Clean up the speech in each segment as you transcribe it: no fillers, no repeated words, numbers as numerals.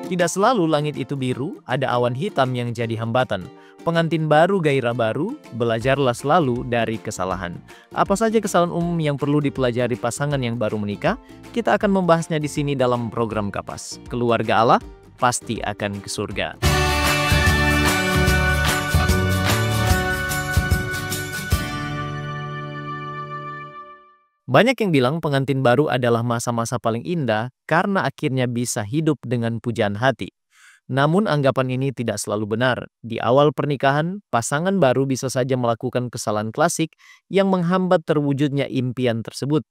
Tidak selalu langit itu biru, ada awan hitam yang jadi hambatan. Pengantin baru, gairah baru, belajarlah selalu dari kesalahan. Apa saja kesalahan umum yang perlu dipelajari pasangan yang baru menikah? Kita akan membahasnya di sini dalam program Kapas. Keluarga Allah pasti akan ke surga. Banyak yang bilang pengantin baru adalah masa-masa paling indah karena akhirnya bisa hidup dengan pujaan hati. Namun anggapan ini tidak selalu benar. Di awal pernikahan, pasangan baru bisa saja melakukan kesalahan klasik yang menghambat terwujudnya impian tersebut.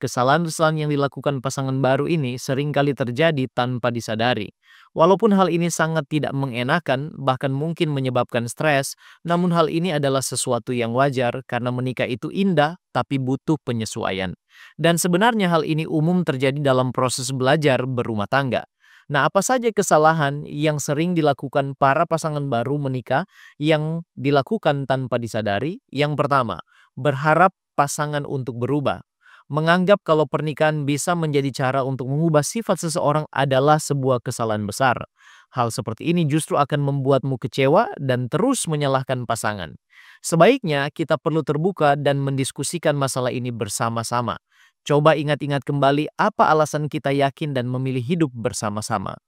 Kesalahan-kesalahan yang dilakukan pasangan baru ini seringkali terjadi tanpa disadari. Walaupun hal ini sangat tidak mengenakan, bahkan mungkin menyebabkan stres, namun hal ini adalah sesuatu yang wajar karena menikah itu indah tapi butuh penyesuaian. Dan sebenarnya hal ini umum terjadi dalam proses belajar berumah tangga. Nah, apa saja kesalahan yang sering dilakukan para pasangan baru menikah yang dilakukan tanpa disadari? Yang pertama, berharap pasangan untuk berubah. Menganggap kalau pernikahan bisa menjadi cara untuk mengubah sifat seseorang adalah sebuah kesalahan besar. Hal seperti ini justru akan membuatmu kecewa dan terus menyalahkan pasangan. Sebaiknya kita perlu terbuka dan mendiskusikan masalah ini bersama-sama. Coba ingat-ingat kembali apa alasan kita yakin dan memilih hidup bersama-sama.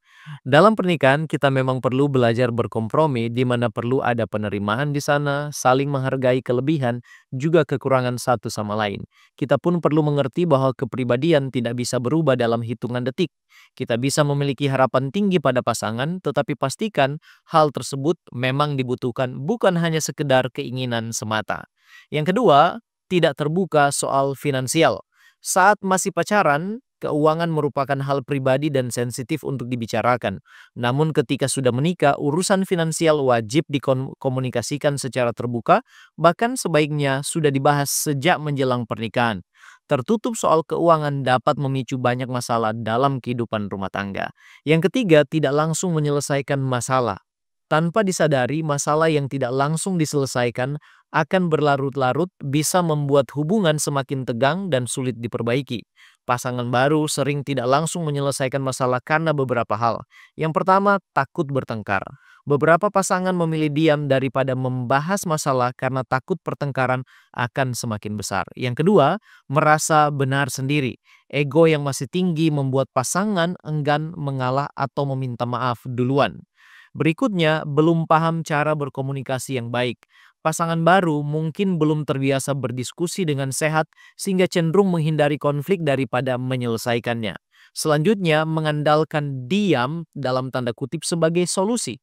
Dalam pernikahan, kita memang perlu belajar berkompromi di mana perlu ada penerimaan di sana, saling menghargai kelebihan, juga kekurangan satu sama lain. Kita pun perlu mengerti bahwa kepribadian tidak bisa berubah dalam hitungan detik. Kita bisa memiliki harapan tinggi pada pasangan, tetapi pastikan hal tersebut memang dibutuhkan bukan hanya sekedar keinginan semata. Yang kedua, tidak terbuka soal finansial. Saat masih pacaran, keuangan merupakan hal pribadi dan sensitif untuk dibicarakan. Namun ketika sudah menikah, urusan finansial wajib dikomunikasikan secara terbuka, bahkan sebaiknya sudah dibahas sejak menjelang pernikahan. Tertutup soal keuangan dapat memicu banyak masalah dalam kehidupan rumah tangga. Yang ketiga, tidak langsung menyelesaikan masalah. Tanpa disadari, masalah yang tidak langsung diselesaikan akan berlarut-larut bisa membuat hubungan semakin tegang dan sulit diperbaiki. Pasangan baru sering tidak langsung menyelesaikan masalah karena beberapa hal. Yang pertama, takut bertengkar. Beberapa pasangan memilih diam daripada membahas masalah karena takut pertengkaran akan semakin besar. Yang kedua, merasa benar sendiri. Ego yang masih tinggi membuat pasangan enggan mengalah atau meminta maaf duluan. Berikutnya, belum paham cara berkomunikasi yang baik. Pasangan baru mungkin belum terbiasa berdiskusi dengan sehat sehingga cenderung menghindari konflik daripada menyelesaikannya. Selanjutnya, mengandalkan diam dalam tanda kutip sebagai solusi.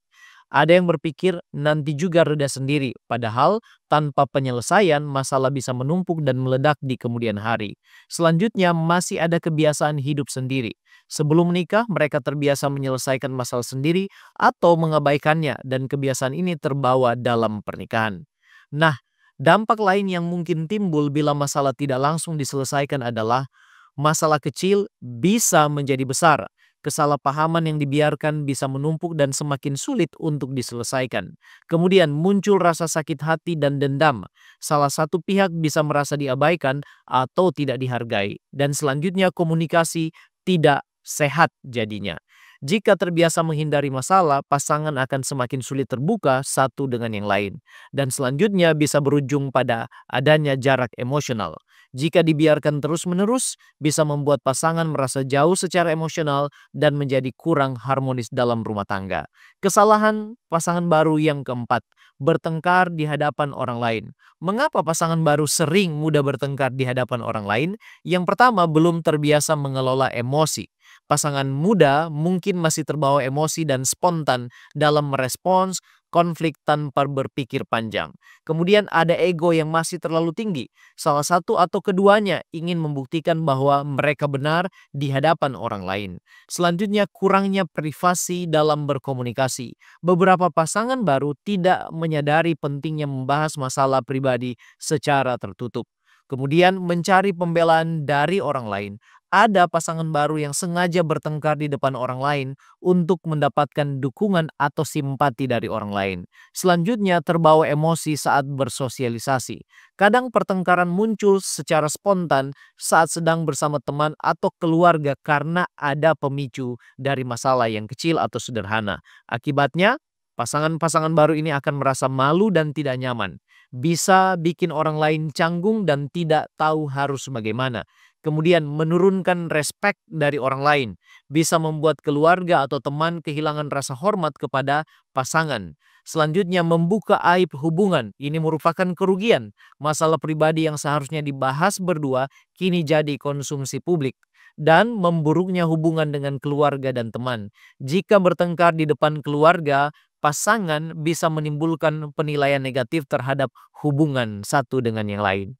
Ada yang berpikir nanti juga reda sendiri, padahal tanpa penyelesaian masalah bisa menumpuk dan meledak di kemudian hari. Selanjutnya, masih ada kebiasaan hidup sendiri. Sebelum menikah, mereka terbiasa menyelesaikan masalah sendiri atau mengabaikannya, dan kebiasaan ini terbawa dalam pernikahan. Nah, dampak lain yang mungkin timbul bila masalah tidak langsung diselesaikan adalah masalah kecil bisa menjadi besar. Kesalahpahaman yang dibiarkan bisa menumpuk dan semakin sulit untuk diselesaikan. Kemudian muncul rasa sakit hati dan dendam. Salah satu pihak bisa merasa diabaikan atau tidak dihargai. Dan selanjutnya komunikasi tidak sehat jadinya. Jika terbiasa menghindari masalah, pasangan akan semakin sulit terbuka satu dengan yang lain. Dan selanjutnya bisa berujung pada adanya jarak emosional. Jika dibiarkan terus-menerus, bisa membuat pasangan merasa jauh secara emosional dan menjadi kurang harmonis dalam rumah tangga. Kesalahan pasangan baru yang keempat, bertengkar di hadapan orang lain. Mengapa pasangan baru sering mudah bertengkar di hadapan orang lain? Yang pertama, belum terbiasa mengelola emosi. Pasangan muda mungkin masih terbawa emosi dan spontan dalam merespons konflik tanpa berpikir panjang. Kemudian ada ego yang masih terlalu tinggi. Salah satu atau keduanya ingin membuktikan bahwa mereka benar di hadapan orang lain. Selanjutnya, kurangnya privasi dalam berkomunikasi. Beberapa pasangan baru tidak menyadari pentingnya membahas masalah pribadi secara tertutup. Kemudian mencari pembelaan dari orang lain. Ada pasangan baru yang sengaja bertengkar di depan orang lain untuk mendapatkan dukungan atau simpati dari orang lain. Selanjutnya, terbawa emosi saat bersosialisasi. Kadang pertengkaran muncul secara spontan saat sedang bersama teman atau keluarga karena ada pemicu dari masalah yang kecil atau sederhana. Akibatnya, pasangan-pasangan baru ini akan merasa malu dan tidak nyaman. Bisa bikin orang lain canggung dan tidak tahu harus bagaimana. Kemudian menurunkan respek dari orang lain. Bisa membuat keluarga atau teman kehilangan rasa hormat kepada pasangan. Selanjutnya membuka aib hubungan. Ini merupakan kerugian. Masalah pribadi yang seharusnya dibahas berdua kini jadi konsumsi publik. Dan memburuknya hubungan dengan keluarga dan teman. Jika bertengkar di depan keluarga, pasangan bisa menimbulkan penilaian negatif terhadap hubungan satu dengan yang lain.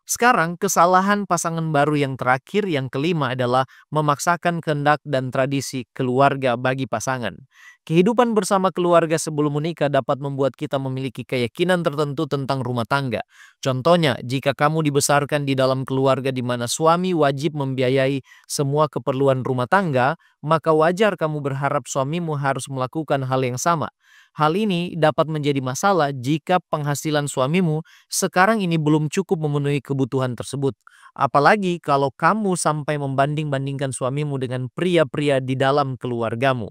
Sekarang, kesalahan pasangan baru yang terakhir, yang kelima adalah memaksakan kehendak dan tradisi keluarga bagi pasangan. Kehidupan bersama keluarga sebelum menikah dapat membuat kita memiliki keyakinan tertentu tentang rumah tangga. Contohnya, jika kamu dibesarkan di dalam keluarga di mana suami wajib membiayai semua keperluan rumah tangga, maka wajar kamu berharap suamimu harus melakukan hal yang sama. Hal ini dapat menjadi masalah jika penghasilan suamimu sekarang ini belum cukup memenuhi kebutuhan tersebut. Apalagi kalau kamu sampai membanding-bandingkan suamimu dengan pria-pria di dalam keluargamu.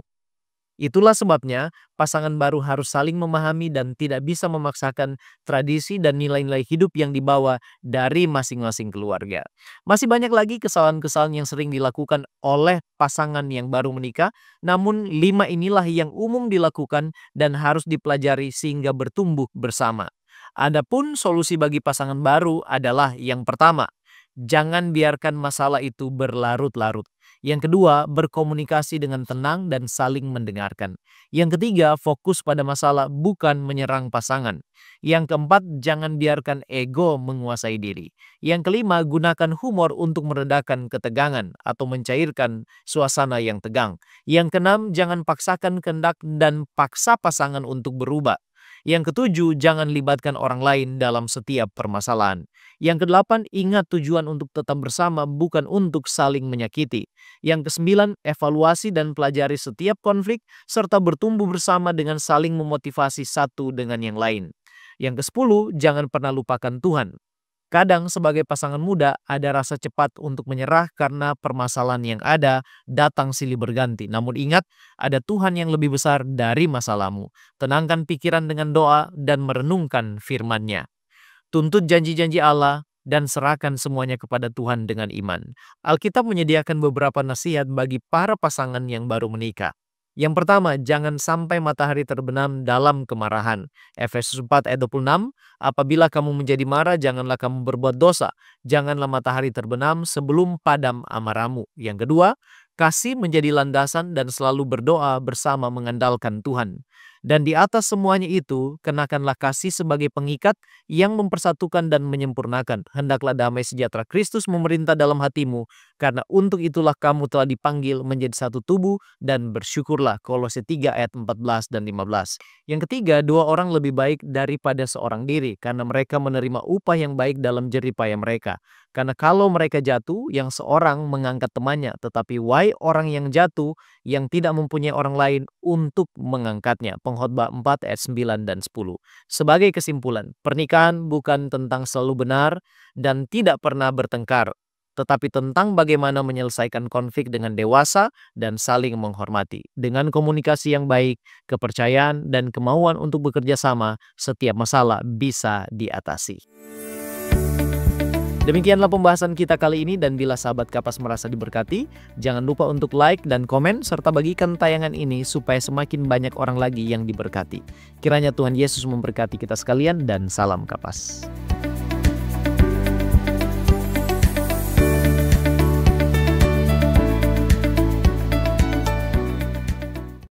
Itulah sebabnya pasangan baru harus saling memahami dan tidak bisa memaksakan tradisi dan nilai-nilai hidup yang dibawa dari masing-masing keluarga. Masih banyak lagi kesalahan-kesalahan yang sering dilakukan oleh pasangan yang baru menikah, namun 5 inilah yang umum dilakukan dan harus dipelajari sehingga bertumbuh bersama. Adapun solusi bagi pasangan baru adalah yang pertama, jangan biarkan masalah itu berlarut-larut. Yang kedua, berkomunikasi dengan tenang dan saling mendengarkan. Yang ketiga, fokus pada masalah bukan menyerang pasangan. Yang keempat, jangan biarkan ego menguasai diri. Yang kelima, gunakan humor untuk meredakan ketegangan atau mencairkan suasana yang tegang. Yang keenam, jangan paksakan kehendak dan paksa pasangan untuk berubah. Yang ketujuh, jangan libatkan orang lain dalam setiap permasalahan. Yang kedelapan, ingat tujuan untuk tetap bersama bukan untuk saling menyakiti. Yang kesembilan, evaluasi dan pelajari setiap konflik serta bertumbuh bersama dengan saling memotivasi satu dengan yang lain. Yang kesepuluh, jangan pernah lupakan Tuhan. Kadang sebagai pasangan muda ada rasa cepat untuk menyerah karena permasalahan yang ada datang silih berganti. Namun ingat, ada Tuhan yang lebih besar dari masalahmu. Tenangkan pikiran dengan doa dan merenungkan firman-Nya. Tuntut janji-janji Allah dan serahkan semuanya kepada Tuhan dengan iman. Alkitab menyediakan beberapa nasihat bagi para pasangan yang baru menikah. Yang pertama, jangan sampai matahari terbenam dalam kemarahan. Efesus 4 ayat 26, apabila kamu menjadi marah, janganlah kamu berbuat dosa. Janganlah matahari terbenam sebelum padam amarahmu. Yang kedua, kasih menjadi landasan dan selalu berdoa bersama mengandalkan Tuhan. Dan di atas semuanya itu, kenakanlah kasih sebagai pengikat yang mempersatukan dan menyempurnakan. Hendaklah damai sejahtera Kristus memerintah dalam hatimu, karena untuk itulah kamu telah dipanggil menjadi satu tubuh dan bersyukurlah. Kolose 3 ayat 14 dan 15. Yang ketiga, 2 orang lebih baik daripada seorang diri, karena mereka menerima upah yang baik dalam jerih payah mereka. Karena kalau mereka jatuh, yang seorang mengangkat temannya, tetapi wahai orang yang jatuh, yang tidak mempunyai orang lain untuk mengangkatnya. Pengkhotbah 4 ayat 9 dan 10. Sebagai kesimpulan, pernikahan bukan tentang selalu benar dan tidak pernah bertengkar, tetapi tentang bagaimana menyelesaikan konflik dengan dewasa dan saling menghormati. Dengan komunikasi yang baik, kepercayaan, dan kemauan untuk bekerja sama, setiap masalah bisa diatasi. Demikianlah pembahasan kita kali ini, dan bila sahabat Kapas merasa diberkati, jangan lupa untuk like dan komen serta bagikan tayangan ini supaya semakin banyak orang lagi yang diberkati. Kiranya Tuhan Yesus memberkati kita sekalian dan salam Kapas.